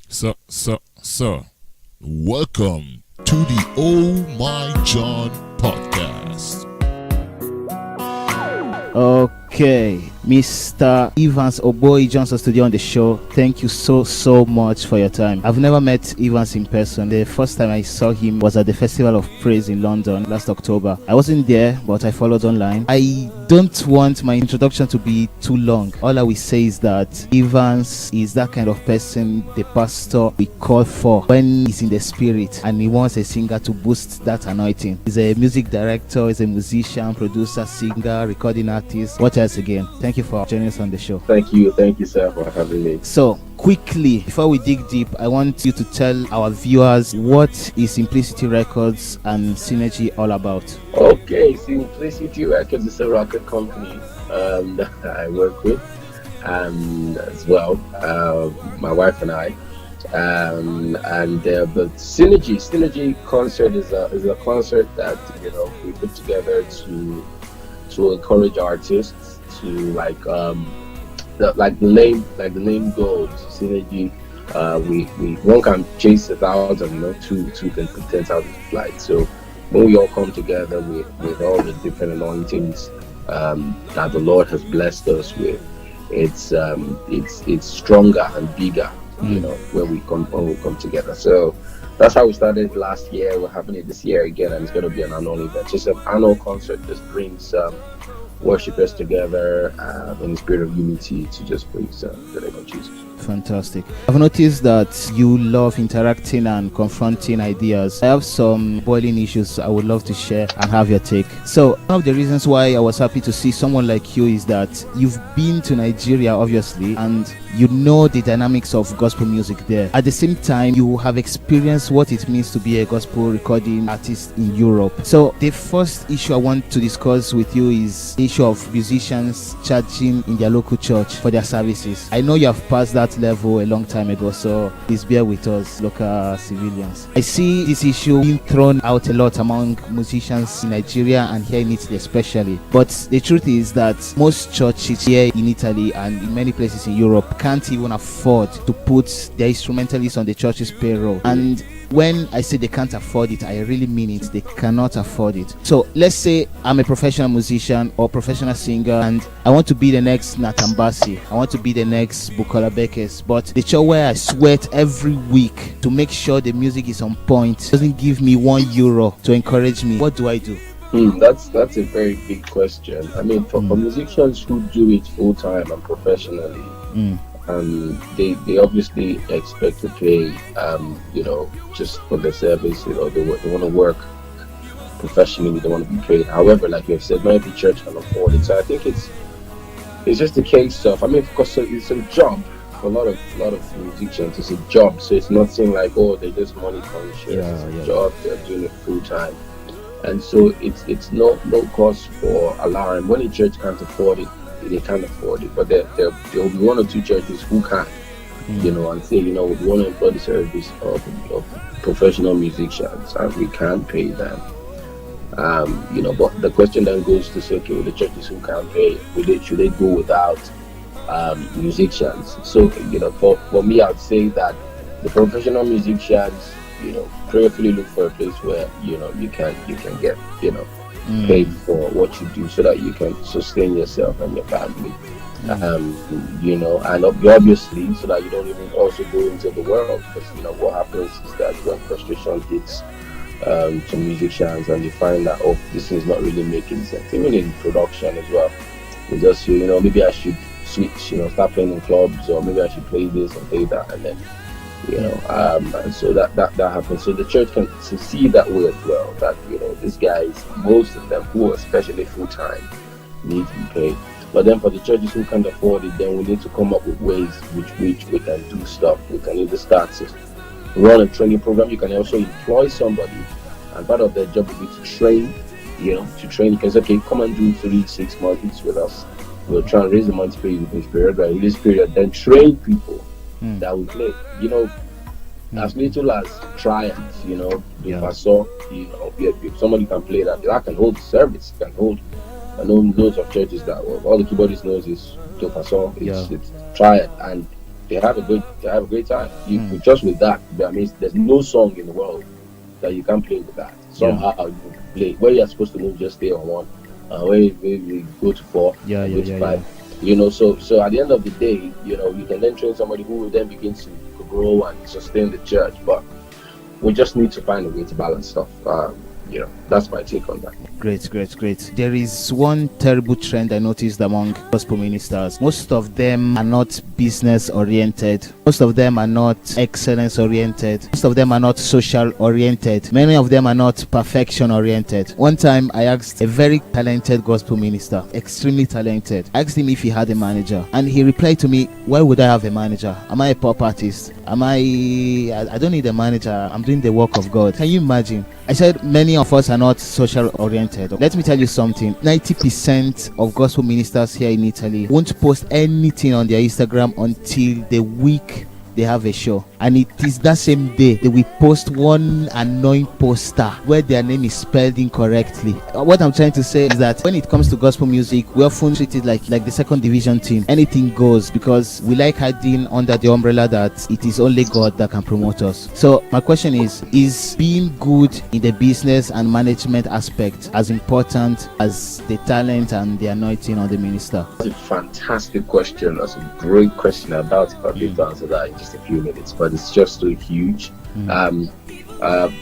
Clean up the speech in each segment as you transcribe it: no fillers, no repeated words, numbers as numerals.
So, welcome to the Oh My John podcast. Okay, Mr. Evans Ogboi joins us today on the show. Thank you so much for your time. I've never met Evans in person. The first time I saw him was at the Festival of Praise in London last October. I wasn't there, but I followed online. I don't want my introduction to be too long. All I will say is that Evans is that kind of person the pastor we call for when he's in the spirit and he wants a singer to boost that anointing. He's a music director, he's a musician, producer, singer, recording artist. What else again? Thank you for joining us on the show. Thank you, sir, for having me. So, quickly, before we dig deep, I want you to tell our viewers what is Simplicity Records and Synergy all about. Okay, Simplicity Records is a record company that I work with as well, my wife and I. But Synergy concert is a concert that we put together to encourage artists to like the name goes, Synergy. We one can chase 1,000, two can put 10,000 flights. So when we all come together with all the different anointings that the Lord has blessed us with, it's stronger and bigger, when we come together. So that's how we started last year. We're having it this year again, and it's going to be an annual event. Just an annual concert that brings worshippers together in the spirit of unity to just praise the name of Jesus. Fantastic. I've noticed that you love interacting and confronting ideas. I have some boiling issues I would love to share and have your take. So one of the reasons why I was happy to see someone like you is that you've been to Nigeria, obviously, and you know the dynamics of gospel music there. At the same time, you have experienced what it means to be a gospel recording artist in Europe. So the first issue I want to discuss with you is the issue of musicians charging in their local church for their services. I know you have passed that level a long time ago, so please bear with us, local civilians. I see this issue being thrown out a lot among musicians in Nigeria and here in Italy especially. But the truth is that most churches here in Italy and in many places in Europe can't even afford to put their instrumentalists on the church's payroll. And when I say they can't afford it, I really mean it. They cannot afford it. So let's say I'm a professional musician or professional singer and I want to be the next Natambasi. I want to be the next Bukola Bekes. But the church where I sweat every week to make sure the music is on point doesn't give me €1 to encourage me. What do I do? That's a very big question. I mean, for musicians who do it full time and professionally, they obviously expect to pay, just for the service. They want to work professionally. They want to be paid. However, like you have said, not every church can afford it. So I think it's just a case of, because it's a job for a lot of musicians. It's a job, so it's nothing like they're just money conscious. It's a job. They're doing it full time, and so it's no cost for allowing. When a church can't afford it, they can't afford it, but there will be one or two churches who can, and say, we want to employ the service of professional musicians, and we can pay them. But the question then goes to say, okay, well, the churches who can't pay, should they go without musicians? So, for me, I'd say that the professional musicians, prayerfully look for a place where you can get paid for what you do, so that you can sustain yourself and your family, and obviously so that you don't even also go into the world, because what happens is that when frustration hits to musicians and they find that this is not really making sense, even in production as well, they just feel maybe I should switch, start playing in clubs, or maybe I should play this and play that, and then and so that happens. So the church can see that way as well, that these guys, most of them who are especially full time, need to be paid. But then for the churches who can't afford it, then we need to come up with ways which we can do stuff. We can either start to run a training program. You can also employ somebody, and part of their job will be to train. You can say, okay, come and do 3-6 months with us. We'll try and raise the money to pay you this period, but in this period, then train people that will play. As little as triumphs, if somebody can play that can hold the service, can hold. I know loads of churches that all the keyboardist knows is do façon, it's triad, and they have a great time. You just with that. I mean, there's no song in the world that you can play with that. Somehow you play where you're supposed to move, just stay on one. Where you go to four, go to five. So at the end of the day, you can then train somebody who will then begin to grow and sustain the church. But we just need to find a way to balance stuff. That's my take on that. Great. There is one terrible trend I noticed among gospel ministers. Most of them are not business oriented. Most of them are not excellence oriented. Most of them are not social oriented. Many of them are not perfection oriented. One time I asked a very talented gospel minister, extremely talented. I asked him if he had a manager, and he replied to me, "Why would I have a manager? Am I a pop artist? I don't need a manager. I'm doing the work of God." Can you imagine? I said many of us are not social oriented. Let me tell you something. 90% of gospel ministers here in Italy won't post anything on their Instagram until the week they have a show, and it is that same day they will post one annoying poster where their name is spelled incorrectly. What I'm trying to say is that when it comes to gospel music, we often treat it like the second division team. Anything goes, because we like hiding under the umbrella that it is only God that can promote us. So my question is being good in the business and management aspect as important as the talent and the anointing on the minister? That's a fantastic question. That's a great question. I'm about to answer that in just a few minutes, but it's just so huge.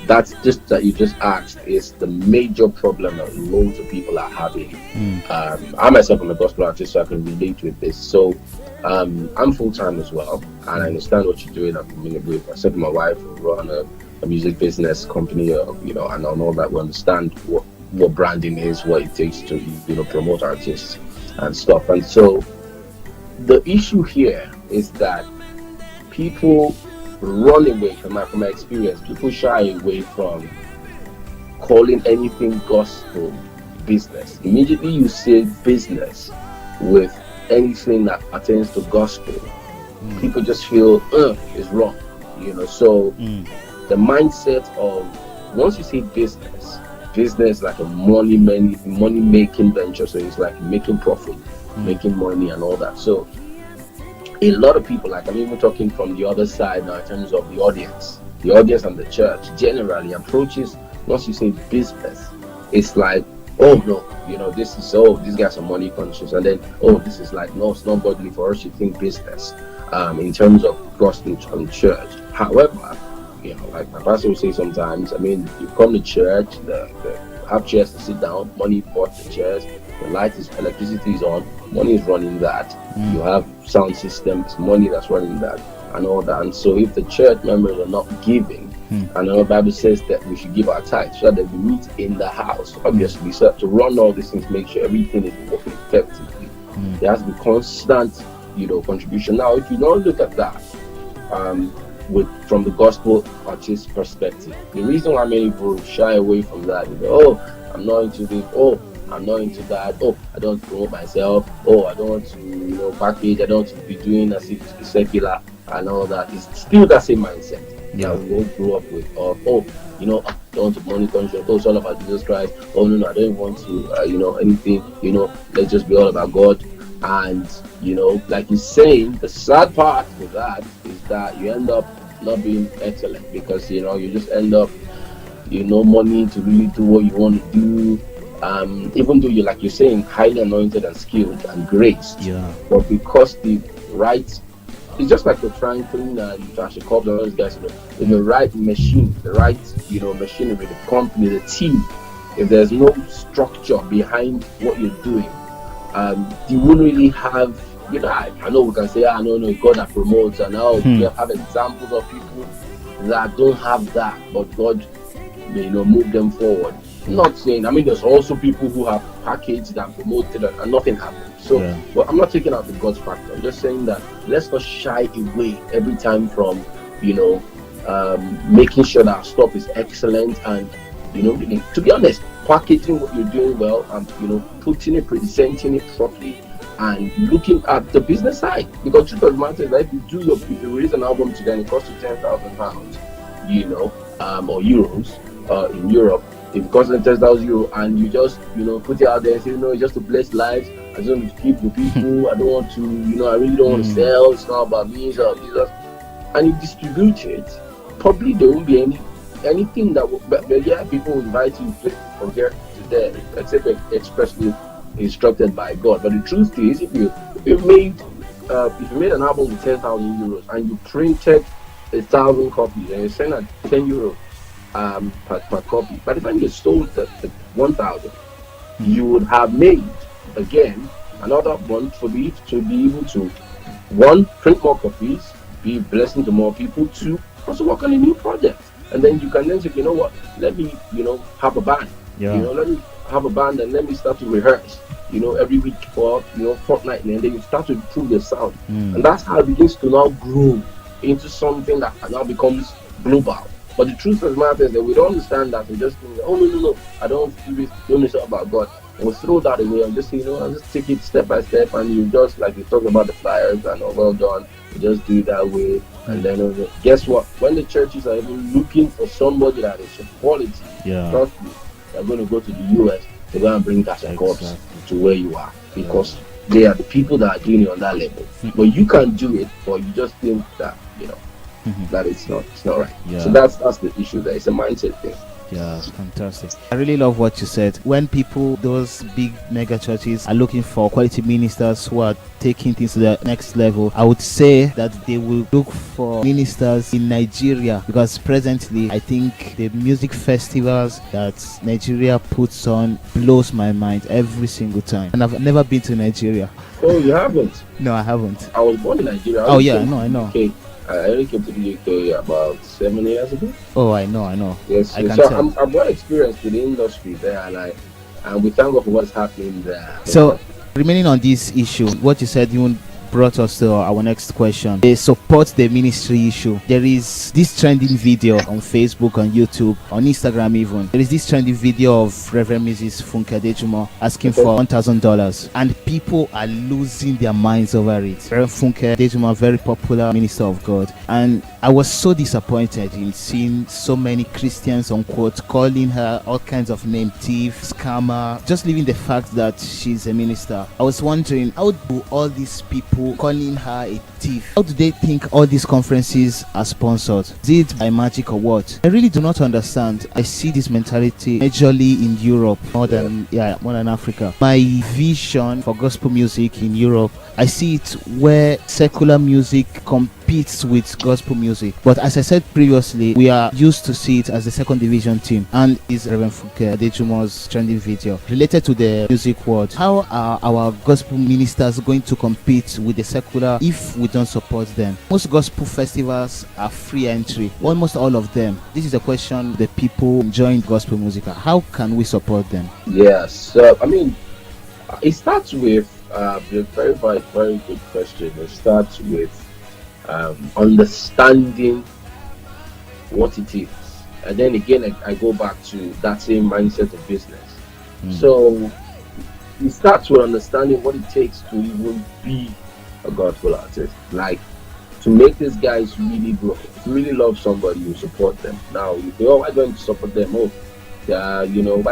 That's just that you just asked is the major problem that loads of people are having. I myself am a gospel artist, so I can relate with this. So I'm full-time as well, and I understand what you're doing. With myself and my wife, we run a music business company, and all that. We understand what branding is, what it takes to promote artists and stuff. And so the issue here is that people run away from my experience. People shy away from calling anything gospel business. Immediately you say business with anything that pertains to gospel, people just feel it's wrong. So the mindset of once you say business like a money making venture. So it's like making profit, making money and all that. So a lot of people, like I'm even talking from the other side now in terms of the audience and the church generally approaches, once you say business, it's like, oh no, these guys are money conscious, and then this is like, no, it's not godly for us to think business in terms of gospel and church. However, like my pastor will say sometimes, you come to church, the have chairs to sit down, money bought the chairs, the electricity is on, money is running that. You have sound systems, money that's running that, and all that. And so if the church members are not giving, and the Bible says that we should give our tithes so that we meet in the house, obviously, so to run all these things, make sure everything is working effectively. There has to be constant, contribution. Now, if you don't look at that, from the gospel artist perspective, the reason why many people shy away from that is, I'm not into this, I'm not into that, I don't promote myself, I don't want to package, I don't want to be doing as if it's secular and all that. It's still that same mindset that we all grew up with of, I don't want to money conscious, it's all about Jesus Christ, no, I don't want to anything, let's just be all about God. And like you're saying, the sad part with that is that you end up not being excellent, because you just end up money to really do what you want to do, even though you're, like you're saying, highly anointed and skilled and graced, but because it's just like the Franklin and Josh Jacobs and those guys, in the right machine, the right machinery, the company, the team, if there's no structure behind what you're doing, you wouldn't really have, I know we can say, no, God that promotes, and now we have examples of people that don't have that, but God move them forward. Not saying, there's also people who have packaged and promoted and nothing happens. So, but I'm not taking out the God's factor. I'm just saying that let's not shy away every time from, making sure that our stuff is excellent and, to be honest, packaging what you're doing well and, putting it, presenting it properly and looking at the business side. Because truth of the matter is that if you release an album today and it costs you £10,000, or euros in Europe, if it costs €10,000 and you just, put it out there and say, it's just to bless lives, I just want to keep the people. I don't want to, I really don't want to sell. It's not about me, it's about Jesus. And you distribute it, probably there won't be anything that will, but yeah, people will invite you from here to there, except expressly instructed by God. But the truth is, if you made an album with 10,000 euros and you printed 1,000 copies and you send at 10 euros per copy, by the time you sold the 1,000, you would have made again another one to be able to, one, print more copies, be a blessing to more people, two, also work on a new project. And then you can then say, you know what, let me have a band. Let me have a band and let me start to rehearse every week or fortnightly, and then you start to improve the sound. And that's how it begins to now grow into something that now becomes global. But the truth of the matter is that we don't understand that. We just think, oh no, I don't do this, don't know about God. And we'll throw that away and just say, I'll just take it step by step, and you just, like you talk about the flyers and well done, you just do it that way. And then guess what? When the churches are even looking for somebody that is of quality, trust me, they're going to go to the US to go and bring that corpse to where you are, because they are the people that are doing it on that level. But you can do it, but you just think that that it's not right. So that's the issue there. It's a mindset thing. Yeah, fantastic. I really love what you said. When people, those big mega churches, are looking for quality ministers who are taking things to the next level, I would say that they will look for ministers in Nigeria, because presently I think the music festivals that Nigeria puts on blows my mind every single time. And I've never been to Nigeria. Oh, you haven't? No, I haven't. I was born in Nigeria. Oh yeah, I know. Okay. I only came to the UK about 7 years ago. Oh, I know. Yes, I can so tell. I'm well experienced with the industry there, and we thank God for what's happening there. So, remaining on this issue, what you said even brought us to our next question. They support the ministry issue. There is this trending video on Facebook, on YouTube, on Instagram even. There is this trending video of Reverend Mrs. Funke Adejumo asking for $1,000, and people are losing their minds over it. Reverend Funke Adejumo, a very popular minister of God, and I was so disappointed in seeing so many Christians, unquote, calling her all kinds of names, thief, scammer, just leaving the fact that she's a minister. I was wondering, how do all these people calling her a thief, how do they think all these conferences are sponsored? Is it by magic or what? I really do not understand. I see this mentality majorly in Europe more than Africa. My vision for gospel music in Europe, I see it where secular music competes with gospel music. But as I said previously, we are used to see it as the second division team. And is Reverend Funke Adejumo's trending video related to the music world? How are our gospel ministers going to compete with the secular if we don't support them? Most gospel festivals are free entry, almost all of them. This is a question the people enjoying gospel music. How can we support them? Yes, it starts with a very good question. It starts with understanding what it is, and then again I go back to that same mindset of business. So it starts with understanding what it takes to even be a gospel artist, like to make these guys really grow. If you really love somebody, you support them. Now you say, why don't you support them? Why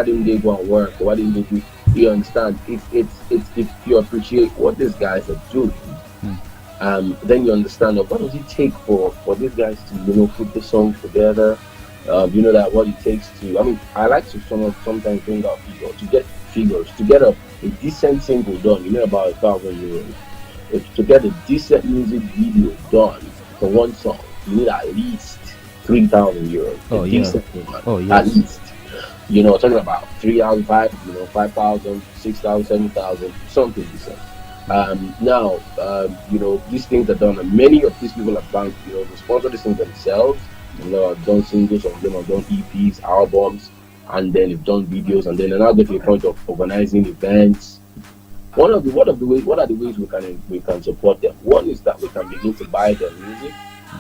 didn't they go and work? Why didn't they do? You understand? If you appreciate what these guys are doing, then you understand what does it take for these guys to put the song together. That what it takes to. I like to sometimes bring out figures to get a decent single done. About €1,000. To get a decent music video done for one song, you need at least €3,000. Oh yeah. At least. Talking about 3,000, 5,000, 6,000, 7,000, something decent. Now, these things are done, and many of these people have done, they sponsor these things themselves. I've done singles, some of them have done EPs, albums, and then they've done videos, and then they're now getting to the point of organizing events. What are the ways we can support them? One is that we can begin to buy their music.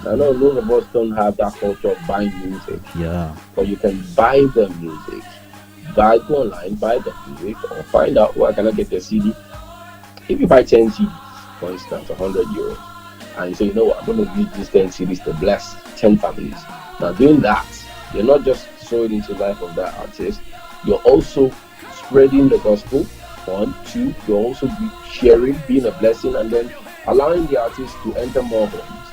I know a lot of us don't have that culture of buying music. Yeah. But you can buy the music. Go online, buy the music, or find out where can I get the CD. If you buy 10 CDs, for instance, €100, and you say, what, I'm going to use these 10 CDs to bless 10 families. Now, doing that, you're not just sowing into the life of that artist, you're also spreading the gospel, fun. Two, you'll also be sharing, being a blessing, and then allowing the artist to enter more homes,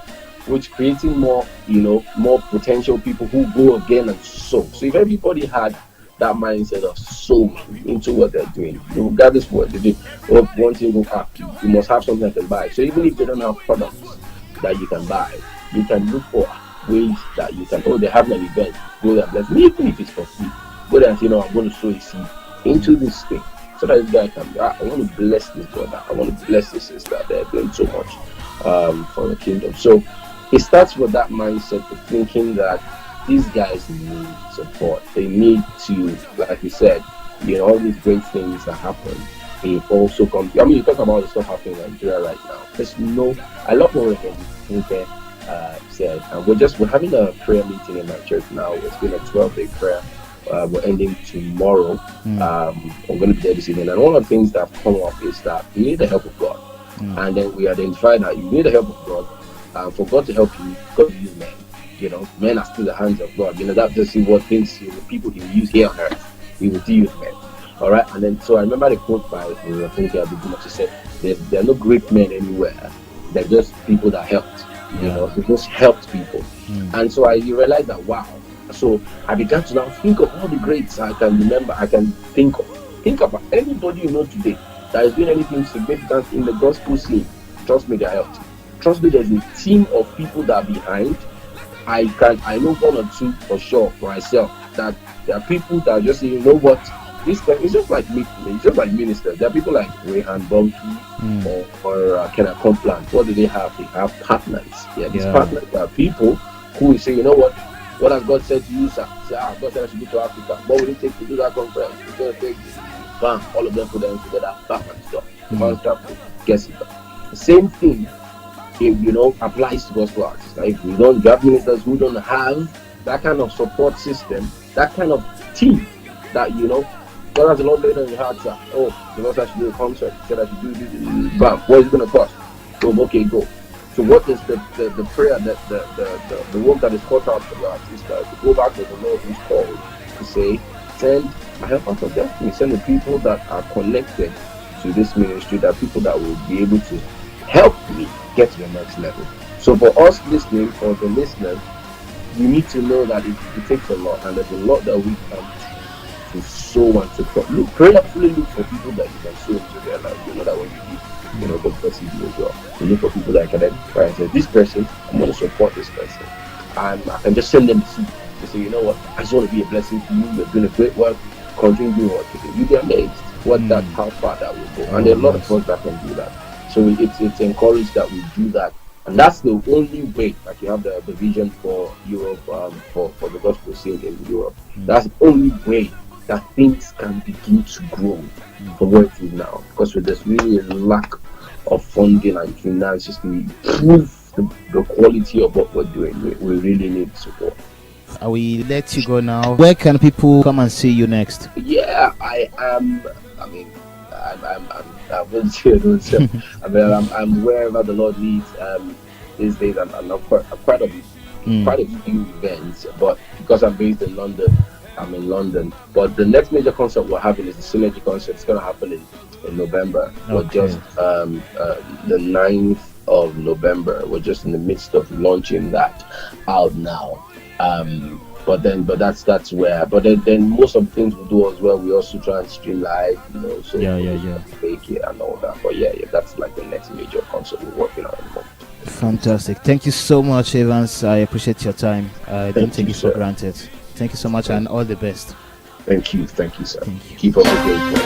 which creating more, more potential people who go again and sow. So if everybody had that mindset of sowing into what they're doing, regardless of what they do, or one thing will happen, you must have something that can buy. So even if they don't have products that you can buy, you can look for ways that you can, they have an event, go there, bless me, even if it's for free. Go there and say, I'm going to sow a seed into this thing, so that this guy can, I want to bless this brother, I want to bless this sister, they're doing so much for the kingdom. So it starts with that mindset of thinking that these guys need support. They need to, like you said, all these great things that happen. It also comes. I mean, you talk about the stuff happening in Nigeria right now. I love what Funke said, and we're having a prayer meeting in my church now. It's been a 12-day prayer. We're ending tomorrow. I'm going to be there this evening, and one of the things that have come up is that you need the help of God, and then we identify that you need the help of God. For God to help you, God use men. Men are still the hands of God. That's just what things, people He will use here on earth, He will deal with men. All right, and then so I remember the quote by Funke Abidina. She said, "There are no great men anywhere. They're just people that helped. They just helped people." And so I realized that, wow. So I began to now think of all the greats I can remember. I can think of. Think about anybody today that is doing anything significant in the gospel scene. Trust me, they helped. Trust me, there's a team of people that are behind. I know one or two for sure for myself, that there are people that just say, what, this guy is just like me, it's just like ministers. There are people like Rehan Bonki or Kenneth Complant. What do they have? They have partners. These partners are people who will say, what has God said to you, sir? Say, God said I should go to Africa. What will it take to do that conference? It's going to take this. Bam, all of them put them together, bam, and stop. The man start gets it done. The same thing applies to gospel artists. Like if we don't have ministers who don't have that kind of support system, that kind of team, that God has a lot laid on your heart, sir. The Lord said I should do a concert, he said I should do this, bam, what is it gonna cost? So okay, go. So what is the prayer that the work that is called out for the artist, to go back to the Lord who's called to say, send my help out of destiny, send the people that are connected to this ministry, that people that will be able to help me get to the next level. So for us listening, or the listeners, we need to know that it takes a lot, and there's a lot that we can to sow and to prayerfully look for people that you can sow into their life. That when you give, God bless you as well. You look for people that can identify and say, this person, I'm going to support this person, and I can just send them the seed to say, I just want to be a blessing to you. You're doing a great work. Continue doing what you do. You'll be amazed how far that will go. And there are a lot of us that can do that. So it's encouraged that we do that, and that's the only way. Like you have the vision for Europe, for the gospel scene in Europe. That's the only way that things can begin to grow from where it is now. Because there's really a lack of funding and finances to improve the quality of what we're doing. We really need support. I will let you go now. Where can people come and see you next? Yeah, I am. I'm wherever the Lord leads these days. I'm quite a few events, but because I'm based in London, I'm in London. But the next major concert we're having is the Synergy concert. It's going to happen in November. Okay. We're just the 9th of November. We're just in the midst of launching that out now. But that's where. But then most of the things we do as well, we also try and stream live, So make it and all that. But that's like the next major concert we're working on at the moment. Fantastic. Thank you so much, Evans. I appreciate your time. I don't take it for granted. Thank you so much, and all the best. Thank you, sir. Thank you. Keep up the great work.